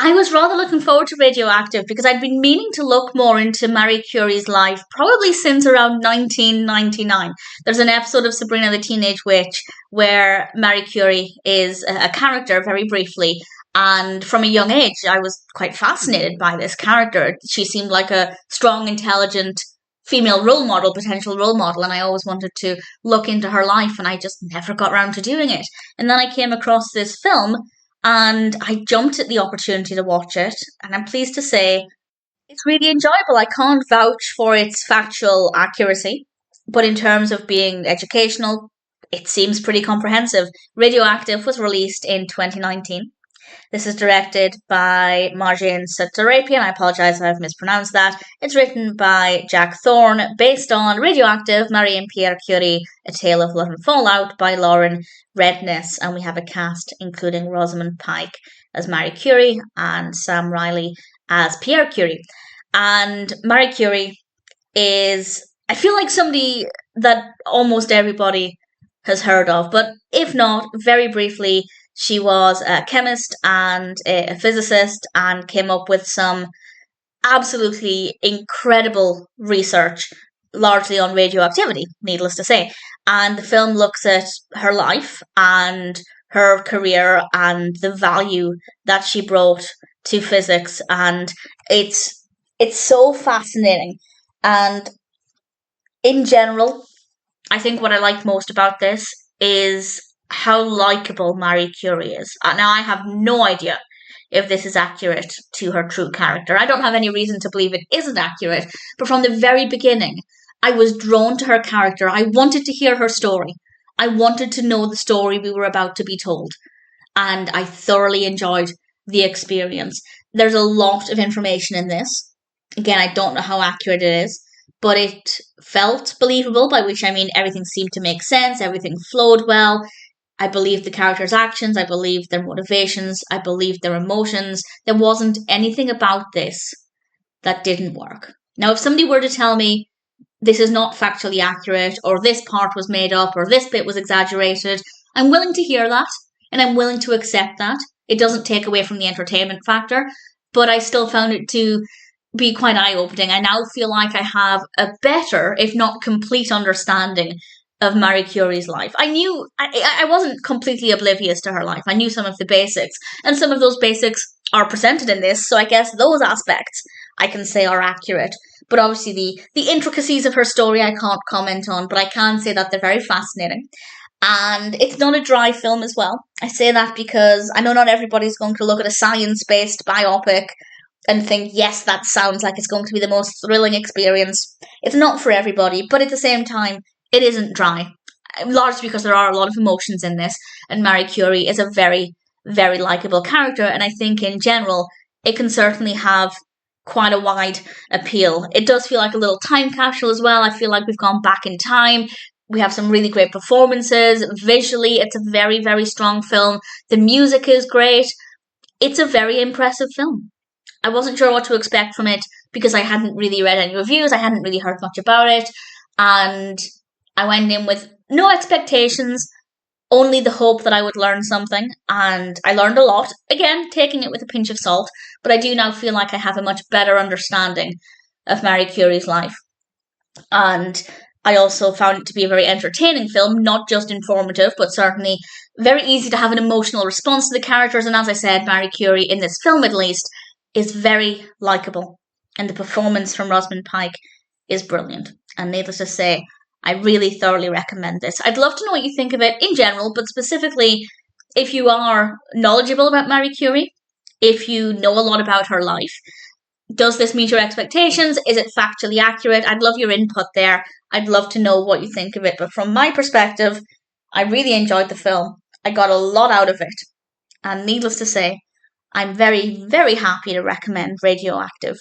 I was rather looking forward to Radioactive because I'd been meaning to look more into Marie Curie's life probably since around 1999. There's an episode of Sabrina the Teenage Witch where Marie Curie is a character very briefly. And from a young age, I was quite fascinated by this character. She seemed like a strong, intelligent female role model, potential role model, and I always wanted to look into her life, and I just never got around to doing it. And then I came across this film, and I jumped at the opportunity to watch it, and I'm pleased to say it's really enjoyable. I can't vouch for its factual accuracy, but in terms of being educational, it seems pretty comprehensive. Radioactive was released in 2019. This is directed by Marjane Satrapian. I apologise if I've mispronounced that. It's written by Jack Thorne, based on Radioactive, Marie and Pierre Curie, A Tale of Love and Fallout by Lauren Redness. And we have a cast including Rosamund Pike as Marie Curie and Sam Riley as Pierre Curie. And Marie Curie is, I feel like, somebody that almost everybody has heard of, but if not, very briefly, she was a chemist and a physicist and came up with some absolutely incredible research, largely on radioactivity, needless to say. And the film looks at her life and her career and the value that she brought to physics. And it's so fascinating. And in general, I think what I like most about this is how likable Marie Curie is. Now, I have no idea if this is accurate to her true character. I don't have any reason to believe it isn't accurate, but from the very beginning, I was drawn to her character. I wanted to hear her story. I wanted to know the story we were about to be told, and I thoroughly enjoyed the experience. There's a lot of information in this. Again, I don't know how accurate it is, but it felt believable, by which I mean everything seemed to make sense, everything flowed well. I believed the characters' actions, I believed their motivations, I believed their emotions. There wasn't anything about this that didn't work. Now, if somebody were to tell me this is not factually accurate, or this part was made up, or this bit was exaggerated, I'm willing to hear that, and I'm willing to accept that. It doesn't take away from the entertainment factor, but I still found it to be quite eye-opening. I now feel like I have a better, if not complete, understanding of Marie Curie's life. I wasn't completely oblivious to her life. I knew some of the basics, and some of those basics are presented in this, so I guess those aspects I can say are accurate. But obviously the intricacies of her story I can't comment on, but I can say that they're very fascinating. And it's not a dry film as well. I say that because I know not everybody's going to look at a science-based biopic and think, yes, that sounds like it's going to be the most thrilling experience. It's not for everybody, but at the same time, it isn't dry, largely because there are a lot of emotions in this, and Marie Curie is a very, very likeable character, and I think in general, it can certainly have quite a wide appeal. It does feel like a little time capsule as well. I feel like we've gone back in time. We have some really great performances. Visually, it's a very, very strong film. The music is great. It's a very impressive film. I wasn't sure what to expect from it because I hadn't really read any reviews. I hadn't really heard much about it, and I went in with no expectations, only the hope that I would learn something, and I learned a lot. Again, taking it with a pinch of salt, but I do now feel like I have a much better understanding of Marie Curie's life. And I also found it to be a very entertaining film, not just informative, but certainly very easy to have an emotional response to the characters. And as I said, Marie Curie, in this film at least, is very likeable, and the performance from Rosamund Pike is brilliant. And needless to say, I really thoroughly recommend this. I'd love to know what you think of it in general, but specifically if you are knowledgeable about Marie Curie, if you know a lot about her life. Does this meet your expectations? Is it factually accurate? I'd love your input there. I'd love to know what you think of it. But from my perspective, I really enjoyed the film. I got a lot out of it. And needless to say, I'm very, very happy to recommend Radioactive